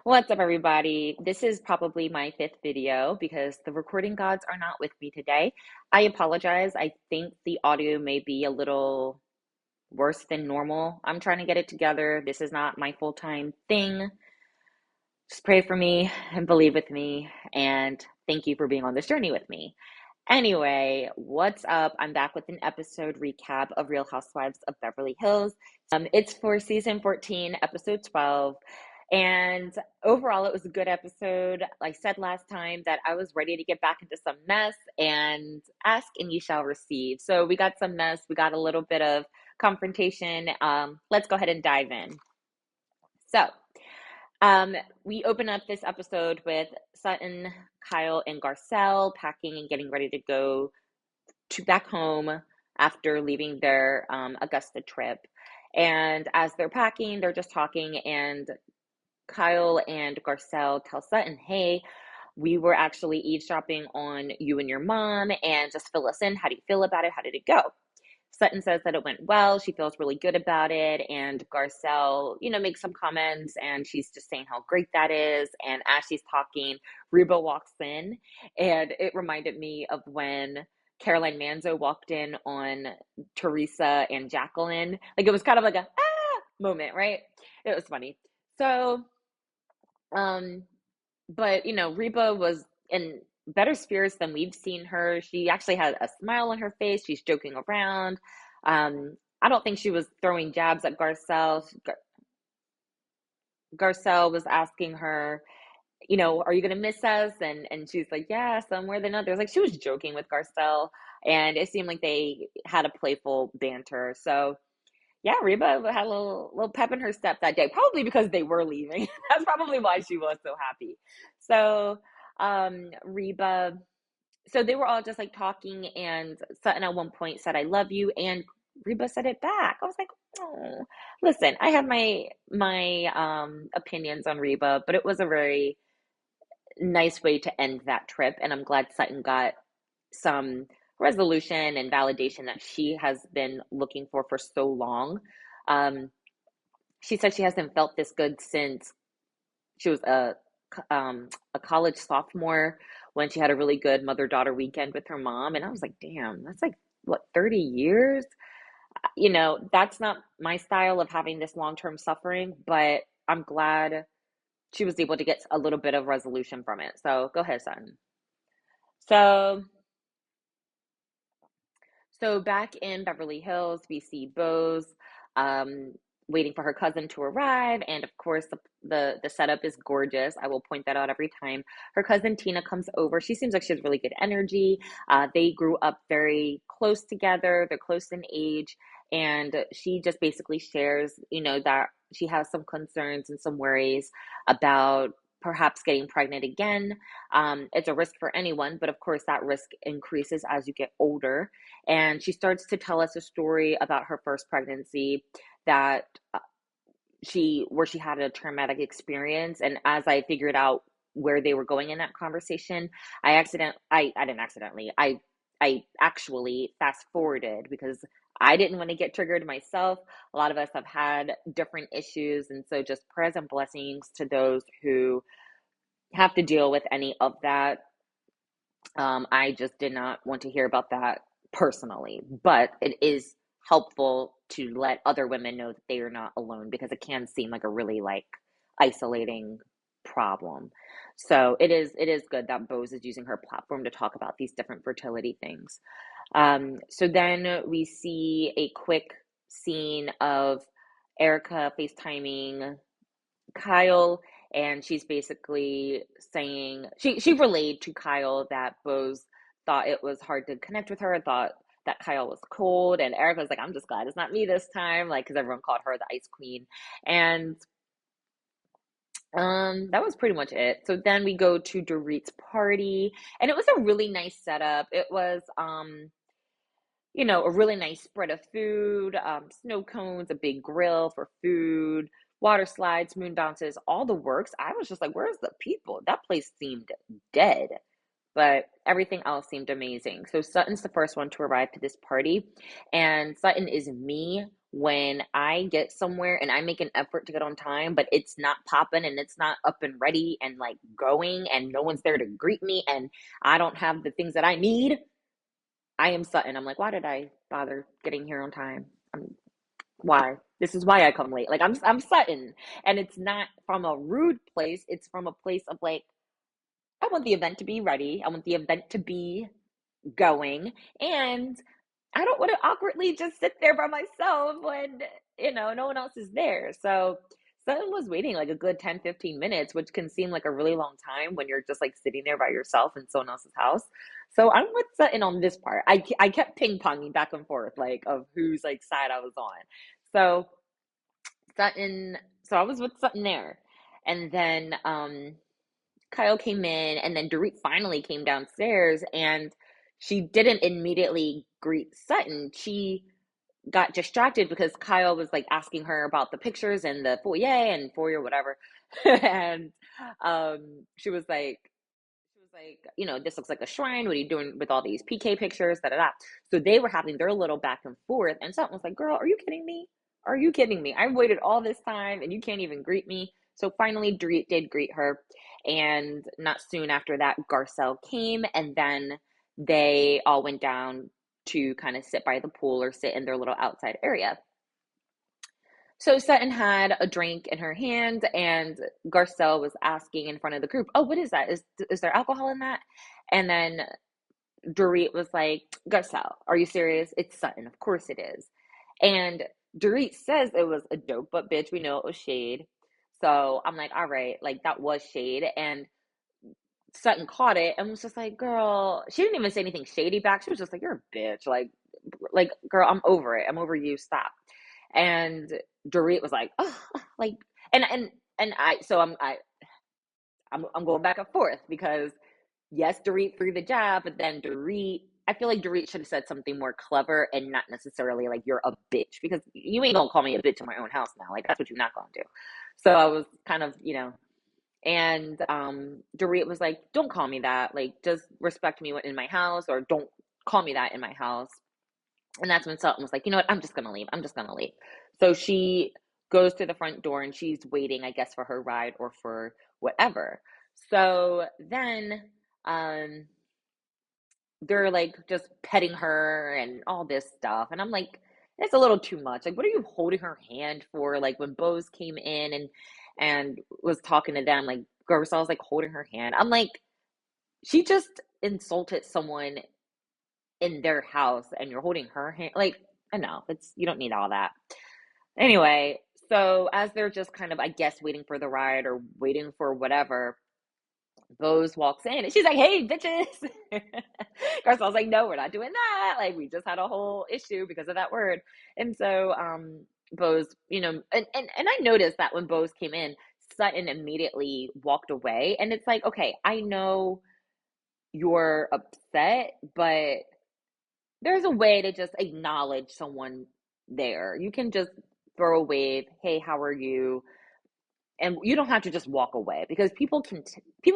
What's up, everybody? This is probably my fifth video because the recording gods are not with me today. I apologize. I think the audio may be a little worse than normal. I'm trying to get it together. This is not my full-time thing. Just pray for me and believe with me, and thank you for being on this journey with me. Anyway, what's up? I'm back with an episode recap of Real Housewives of Beverly Hills. It's for season 14, episode 12. And overall, it was a good episode. I said last time that I was ready to get back into some mess and ask and you shall receive. So we got some mess. We got a little bit of confrontation. Let's go ahead and dive in. So, we open up this episode with Sutton, Kyle, and Garcelle packing and getting ready to go back home after leaving their Augusta trip. And as they're packing, they're just talking, and Kyle and Garcelle tell Sutton, hey, we were actually eavesdropping on you and your mom, and just fill us in. How do you feel about it? How did it go? Sutton says that it went well. She feels really good about it. And Garcelle, makes some comments and she's just saying how great that is. And as she's talking, RHOBH walks in. And it reminded me of when Caroline Manzo walked in on Teresa and Jacqueline. Like it was kind of like a moment, right? It was funny. So, but RHOBH was in better spirits than we've seen her. She actually had a smile on her face. She's joking around. I don't think she was throwing jabs at Garcelle. Garcelle was asking her, are you gonna miss us? And she's like, yeah, some more than others. Like she was joking with Garcelle, and it seemed like they had a playful banter. So yeah, RHOBH had a little pep in her step that day, probably because they were leaving. That's probably why she was so happy. So RHOBH, so they were all just like talking, and Sutton at one point said, I love you, and RHOBH said it back. I was like, oh, listen, I have my opinions on RHOBH, but it was a very nice way to end that trip, and I'm glad Sutton got some resolution and validation that she has been looking for so long. She said she hasn't felt this good since she was a college sophomore, when she had a really good mother-daughter weekend with her mom. And I was like, damn, that's like, what, 30 years? That's not my style of having this long-term suffering, but I'm glad she was able to get a little bit of resolution from it. So go ahead, son. So back in Beverly Hills, we see Bose um, waiting for her cousin to arrive, and of course, the setup is gorgeous. I will point that out every time. Her cousin Tina comes over. She seems like she has really good energy. They grew up very close together. They're close in age, and she just basically shares, that she has some concerns and some worries about perhaps getting pregnant again. It's a risk for anyone, but of course, that risk increases as you get older. And she starts to tell us a story about her first pregnancy that where she had a traumatic experience. And as I figured out where they were going in that conversation, I didn't accidentally, I actually fast forwarded because I didn't want to get triggered myself. A lot of us have had different issues, and so just prayers and blessings to those who have to deal with any of that. I just did not want to hear about that personally, but it is helpful to let other women know that they are not alone, because it can seem like a really isolating problem. So it is good that Bose is using her platform to talk about these different fertility things. So then we see a quick scene of Erica FaceTiming Kyle, and she's basically saying she relayed to Kyle that Bose thought it was hard to connect with her, thought that Kyle was cold, and Erica's like, I'm just glad it's not me this time, like, because everyone called her the Ice Queen. And that was pretty much it. So then we go to Dorit's party, and it was a really nice setup. It was a really nice spread of food, snow cones, a big grill for food, water slides, moon bounces, all the works. I was just like, where's the people? That place seemed dead, but everything else seemed amazing. So Sutton's the first one to arrive to this party, and Sutton is me when I get somewhere and I make an effort to get on time, but it's not popping and it's not up and ready and like going and no one's there to greet me and I don't have the things that I need, I am Sutton. I'm like, why did I bother getting here on time? Why? This is why I come late. Like I'm Sutton. And it's not from a rude place, it's from a place of like, I want the event to be ready. I want the event to be going. And I don't want to awkwardly just sit there by myself when, no one else is there. So Sutton was waiting like a good 10, 15 minutes, which can seem like a really long time when you're just like sitting there by yourself in someone else's house. So I'm with Sutton on this part. I kept ping ponging back and forth, like of whose like side I was on. So Sutton, so I was with Sutton there. And then Kyle came in, and then Dorit finally came downstairs, and she didn't immediately greet Sutton. She got distracted because Kyle was like asking her about the pictures and the foyer, whatever. And she was like, this looks like a shrine. What are you doing with all these PK pictures? Da da da. So they were having their little back and forth, and Sutton was like, "Girl, are you kidding me? Are you kidding me? I waited all this time, and you can't even greet me." So finally, Dorit did greet her, and not soon after that, Garcelle came, and then they all went down to kind of sit by the pool or sit in their little outside area. So Sutton had a drink in her hand, and Garcelle was asking in front of the group, "Oh, what is that? Is there alcohol in that?" And then Dorit was like, "Garcelle, are you serious? It's Sutton. Of course it is." And Dorit says it was a joke, but bitch, we know it was shade. So I'm like, all right, like that was shade. And Sutton caught it and was just like, girl, she didn't even say anything shady back. She was just like, you're a bitch. Like, girl, I'm over it. I'm over you. Stop. And Dorit was like, oh, like, and I, so I'm going back and forth because yes, Dorit threw the jab, but then I feel like Dorit should have said something more clever and not necessarily like you're a bitch because you ain't gonna call me a bitch in my own house now. Like that's what you're not gonna do. So I was kind of, and Dorit was like, don't call me that. Like just respect me in my house or don't call me that in my house. And that's when Sutton was like, you know what? I'm just gonna leave. I'm just gonna leave. So she goes to the front door and she's waiting, I guess, for her ride or for whatever. So then they're like just petting her and all this stuff. And I'm like, it's a little too much. Like, what are you holding her hand for? Like when Bose came in and was talking to them, like Garcelle's like holding her hand. I'm like, she just insulted someone in their house and you're holding her hand. Like, I know, you don't need all that. Anyway, so as they're just kind of, I guess, waiting for the ride or waiting for whatever, Bose walks in and she's like, hey, bitches. Garcelle's like, no, we're not doing that. Like, we just had a whole issue because of that word. And so, Bose, and I noticed that when Bose came in, Sutton immediately walked away. And it's like, okay, I know you're upset, but there's a way to just acknowledge someone there. You can just throw a wave, hey, how are you? And you don't have to just walk away because people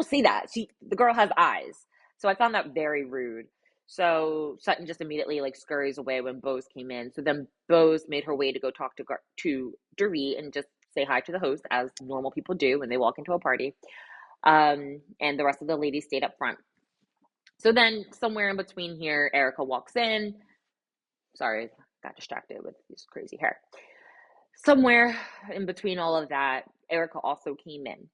see that the girl has eyes. So I found that very rude. So Sutton just immediately like scurries away when Bose came in. So then Bose made her way to go talk to Dorit and just say hi to the host as normal people do when they walk into a party. And the rest of the ladies stayed up front. So then somewhere in between here, Erica walks in. Sorry, got distracted with this crazy hair. Somewhere in between all of that, Erica also came in.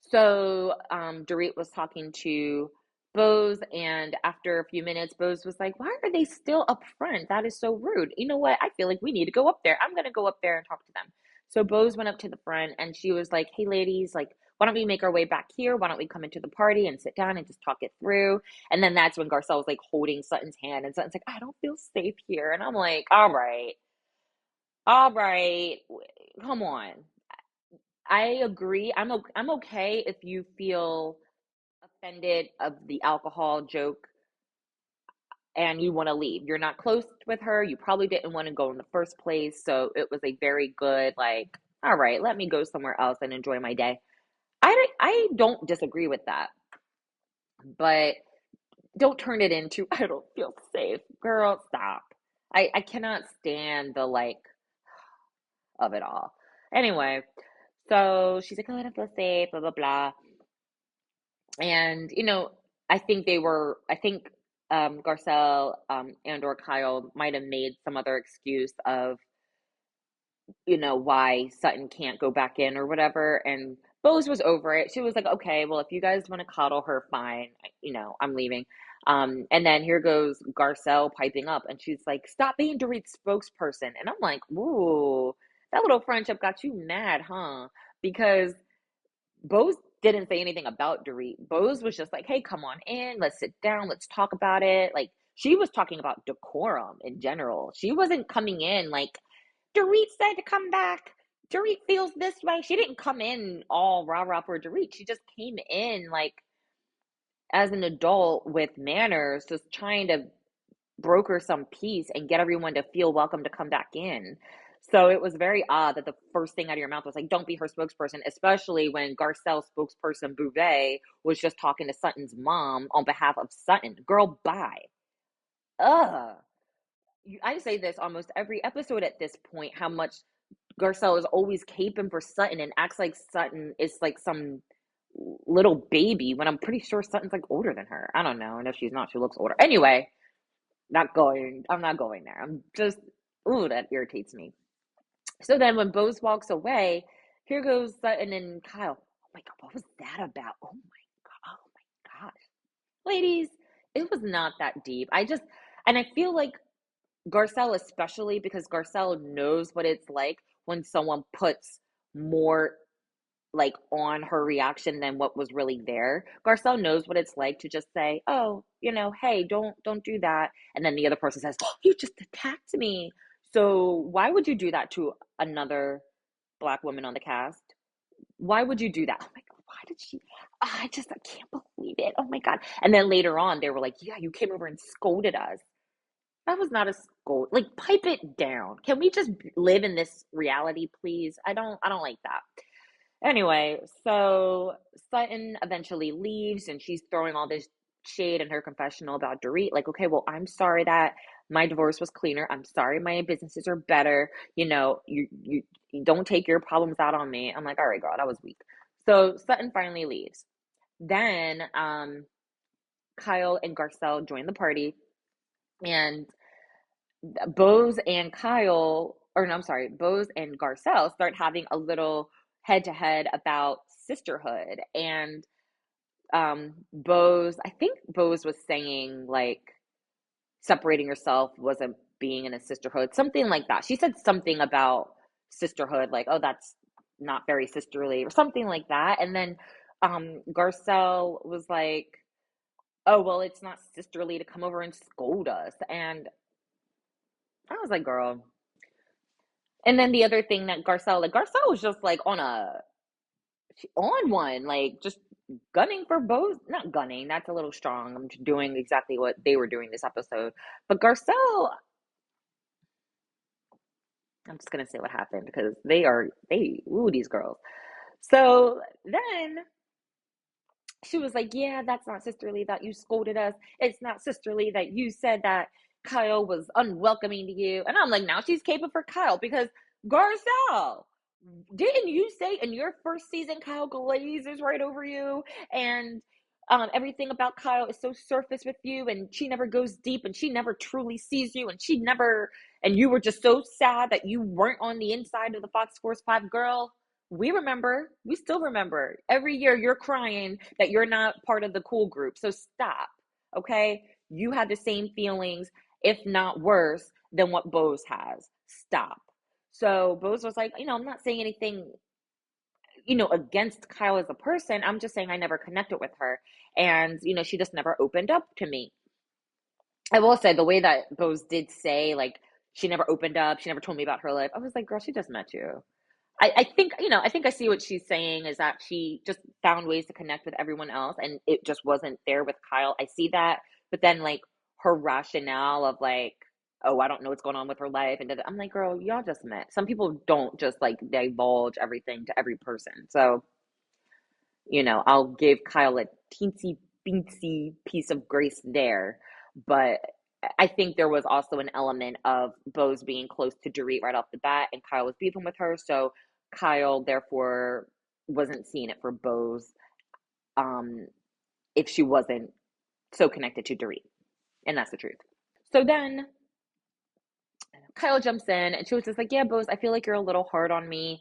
So Dorit was talking to Bose, and after a few minutes, Bose was like, why are they still up front? That is so rude. You know what? I feel like we need to go up there. I'm going to go up there and talk to them. So Bose went up to the front, and she was like, hey, ladies, like, why don't we make our way back here? Why don't we come into the party and sit down and just talk it through? And then that's when Garcelle was like holding Sutton's hand, and Sutton's like, I don't feel safe here. And I'm like, all right, come on. I agree. I'm okay if you feel offended of the alcohol joke and you want to leave. You're not close with her. You probably didn't want to go in the first place. So it was a very good, like, all right, let me go somewhere else and enjoy my day. I don't disagree with that, but don't turn it into, I don't feel safe. Girl, stop. I cannot stand the like of it all. Anyway, so she's like, oh, I don't feel safe, blah blah blah. And I think Garcelle and or Kyle might have made some other excuse of why Sutton can't go back in or whatever. And Bose was over it. She was like, okay, well, if you guys want to coddle her, fine. I'm leaving. And then here goes Garcelle piping up, and she's like, stop being Dorit's spokesperson. And I'm like, ooh, that little friendship got you mad, huh? Because Bose didn't say anything about Dorit. Bose was just like, hey, come on in. Let's sit down. Let's talk about it. Like, she was talking about decorum in general. She wasn't coming in like, Dorit said to come back. Dorit feels this way. She didn't come in all rah rah for Dorit. She just came in like as an adult with manners, just trying to broker some peace and get everyone to feel welcome to come back in. So it was very odd that the first thing out of your mouth was like, don't be her spokesperson, especially when Garcelle's spokesperson Bouvet was just talking to Sutton's mom on behalf of Sutton. Girl, bye. Ugh. I say this almost every episode at this point, how much Garcelle is always caping for Sutton and acts like Sutton is like some little baby when I'm pretty sure Sutton's like older than her. I don't know. And if she's not, she looks older. Anyway, I'm not going there. I'm just, ooh, that irritates me. So then when Bose walks away, here goes Sutton and Kyle. Oh my God, what was that about? Oh my gosh. Ladies, it was not that deep. And I feel like Garcelle, especially because Garcelle knows what it's like when someone puts more like on her reaction than what was really there. Garcelle knows what it's like to just say, "Oh, hey, don't do that," and then the other person says, oh, "You just attacked me." So why would you do that to another black woman on the cast? Why would you do that? Oh my God, why did she? I can't believe it. Oh my God! And then later on, they were like, "Yeah, you came over and scolded us." That was not a scold. Like, pipe it down. Can we just live in this reality, please? I don't like that. Anyway, so Sutton eventually leaves and she's throwing all this shade in her confessional about Dorit. Like, okay, well, I'm sorry that my divorce was cleaner. I'm sorry my businesses are better. You don't take your problems out on me. I'm like, all right, girl, that was weak. So Sutton finally leaves. Then Kyle and Garcelle join the party, and Bose and Kyle, or no, I'm sorry, Bose and Garcelle start having a little head to head about sisterhood. And I think Bose was saying like separating yourself wasn't being in a sisterhood, something like that. She said something about sisterhood, like, oh, that's not very sisterly, or something like that. And then Garcelle was like, oh, well, it's not sisterly to come over and scold us. And I was like, girl. And then the other thing that Garcelle was just like on one, like just gunning for both. Not gunning, that's a little strong. I'm just doing exactly what they were doing this episode. But Garcelle, I'm just gonna say what happened because these girls. So then she was like, yeah, that's not sisterly that you scolded us. It's not sisterly that you said that Kyle was unwelcoming to you. And I'm like, now she's caping for Kyle because Garcelle, didn't you say in your first season Kyle glazes right over you and everything about Kyle is so surface with you and she never goes deep and she never truly sees you and you were just so sad that you weren't on the inside of the Fox Force 5 girl. We still remember. Every year you're crying that you're not part of the cool group. So stop, okay? You had the same feelings, if not worse, than what Bose has. Stop. So Bose was like, I'm not saying anything, against Kyle as a person. I'm just saying I never connected with her. And, she just never opened up to me. I will say the way that Bose did say, like, she never opened up, she never told me about her life. I was like, girl, she just met you. I think, I think I see what she's saying is that she just found ways to connect with everyone else and it just wasn't there with Kyle. I see that. But then like her rationale of like, oh, I don't know what's going on with her life. And I'm like, girl, y'all just met. Some people don't just like divulge everything to every person. So, I'll give Kyle a teensy beensy piece of grace there. But I think there was also an element of Bose being close to Dorit right off the bat, and Kyle was beefing with her, so Kyle therefore wasn't seeing it for Bose, um, if she wasn't so connected to Dorit, and that's the truth. So then Kyle jumps in, and she was just like, "Yeah, Bose, I feel like you're a little hard on me.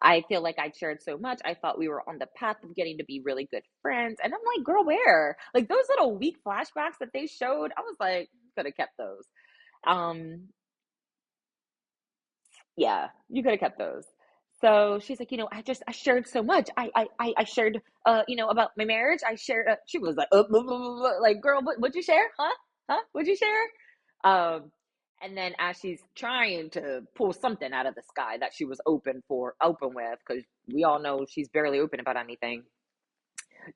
I feel like I shared so much. I thought we were on the path of getting to be really good friends." And I'm like, "Girl, where? Like those little weak flashbacks that they showed, I was like, could have kept those." Um, Yeah, you could have kept those. So she's like, I shared so much. I shared, about my marriage. I shared. She was like, blah, blah, blah, blah. Like, girl, what'd you share? Huh? Huh? What'd you share? Um, and then as she's trying to pull something out of the sky that she was open with, because we all know she's barely open about anything.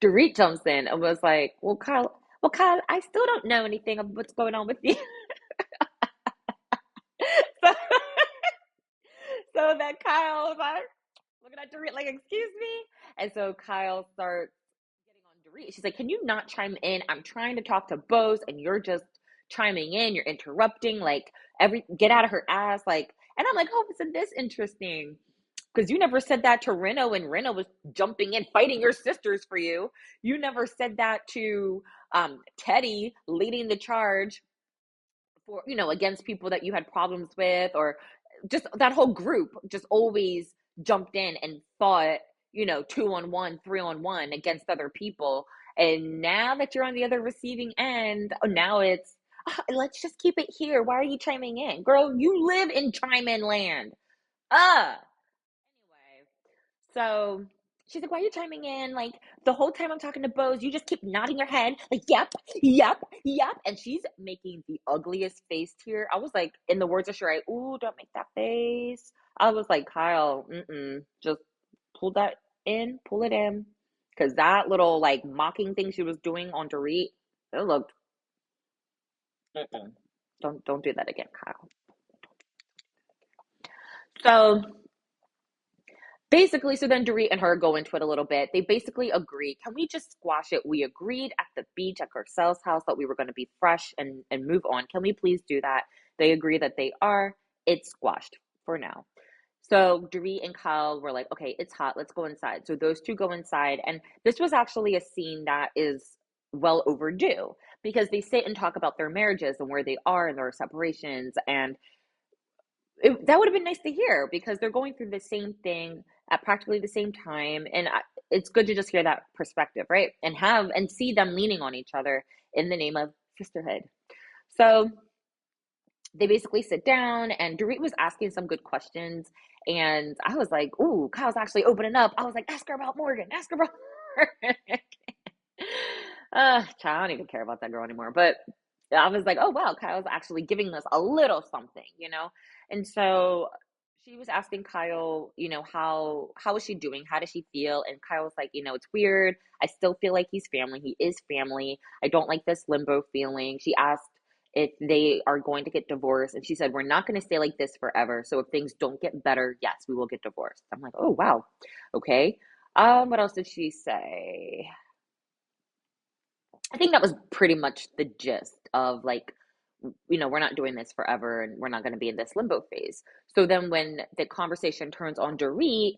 Dorit jumps in and was like, well, Kyle, I still don't know anything of what's going on with you. so, so then Kyle was like, looking at Dorit like, excuse me? And so Kyle starts getting on Dorit. She's like, can you not chime in? I'm trying to talk to Bose and you're just chiming in. You're interrupting. Like, get out of her ass. Like, and I'm like, oh, isn't this interesting? Because you never said that to Reno when Reno was jumping in, fighting your sisters for you. You never said that to Teddy leading the charge for, against people that you had problems with, or just that whole group just always jumped in and fought, 2-on-1, 3-on-1 against other people. And now that you're on the other receiving end, oh, now it's, let's just keep it here. Why are you chiming in? Girl, you live in chime in land. Uh, anyway, so she's like, why are you chiming in? Like, the whole time I'm talking to Bose, you just keep nodding your head, like, yep, yep, yep. And she's making the ugliest face here. I was like, in the words of Sheree, ooh, don't make that face. I was like, Kyle, just pull that in, pull it in. Because that little, like, mocking thing she was doing on Dorit, it looked, mm-mm. Don't do that again, Kyle. So basically, so then Dorit and her go into it a little bit. They basically agree. Can we just squash it? We agreed at the beach at Garcelle's house that we were going to be fresh and move on. Can we please do that? They agree that they are. It's squashed for now. So Dorit and Kyle were like, okay, it's hot. Let's go inside. So those two go inside. And this was actually a scene that is well overdue because they sit and talk about their marriages and where they are and their separations. And that would have been nice to hear because they're going through the same thing at practically the same time, and it's good to just hear that perspective, right? And see them leaning on each other in the name of sisterhood. So they basically sit down, and Dorit was asking some good questions, and I was like, "Ooh, Kyle's actually opening up." I was like, "Ask her about Morgan. Ask her about Morgan." Child, I don't even care about that girl anymore. But I was like, oh wow, Kyle's actually giving us a little something. And so she was asking Kyle, how is she doing? How does she feel? And Kyle was like, it's weird. I still feel like he's family. He is family. I don't like this limbo feeling. She asked if they are going to get divorced, and she said, we're not going to stay like this forever. So if things don't get better, yes, we will get divorced. I'm like, oh wow, okay. What else did she say? I think that was pretty much the gist of like, we're not doing this forever and we're not going to be in this limbo phase. So then when the conversation turns on Dorit,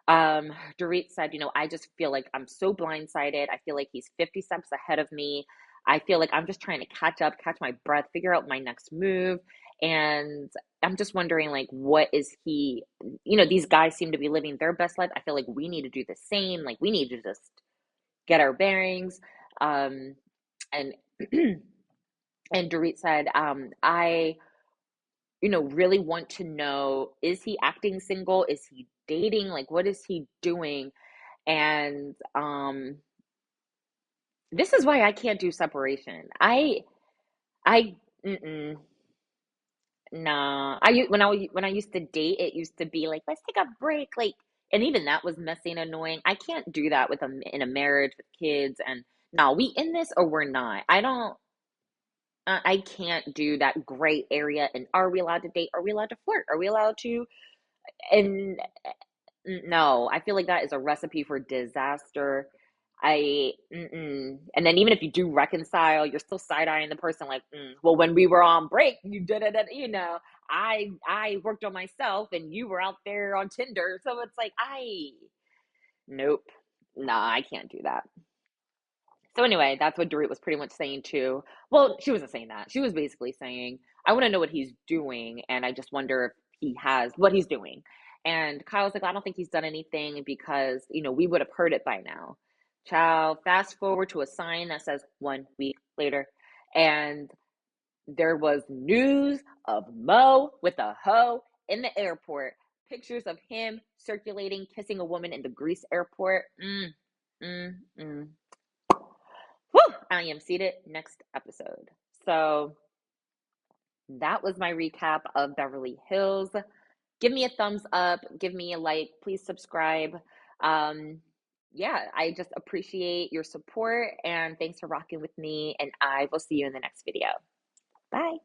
Dorit said, I just feel like I'm so blindsided. I feel like he's 50 steps ahead of me. I feel like I'm just trying to catch up, catch my breath, figure out my next move. And I'm just wondering, like, what is he, these guys seem to be living their best life. I feel like we need to do the same. Like, we need to just get our bearings. Um, and and Dorit said, I, really want to know, is he acting single? Is he dating? Like, what is he doing? And this is why I can't do separation. I, mm-mm, nah. When I used to date, it used to be like, let's take a break, like, and even that was messy and annoying. I can't do that in a marriage with kids. And no, we in this or we're not. I can't do that gray area. And are we allowed to date? Are we allowed to flirt? Are we allowed to? And no, I feel like that is a recipe for disaster. And then even if you do reconcile, you're still side-eyeing the person like, well, when we were on break, you did it, I worked on myself and you were out there on Tinder. So it's like, nope, nah, I can't do that. So anyway, that's what Dorit was pretty much saying too. Well, she wasn't saying that. She was basically saying, I want to know what he's doing, and I just wonder if he has what he's doing. And Kyle's like, I don't think he's done anything because, we would have heard it by now. Child, fast forward to a sign that says 1 week later, and there was news of Mo with a hoe in the airport. Pictures of him circulating, kissing a woman in the Greece airport. Mm, mm. Whew, I am seated. Next episode. So that was my recap of Beverly Hills. Give me a thumbs up. Give me a like. Please subscribe. Um, yeah, I just appreciate your support and thanks for rocking with me. And I will see you in the next video. Bye.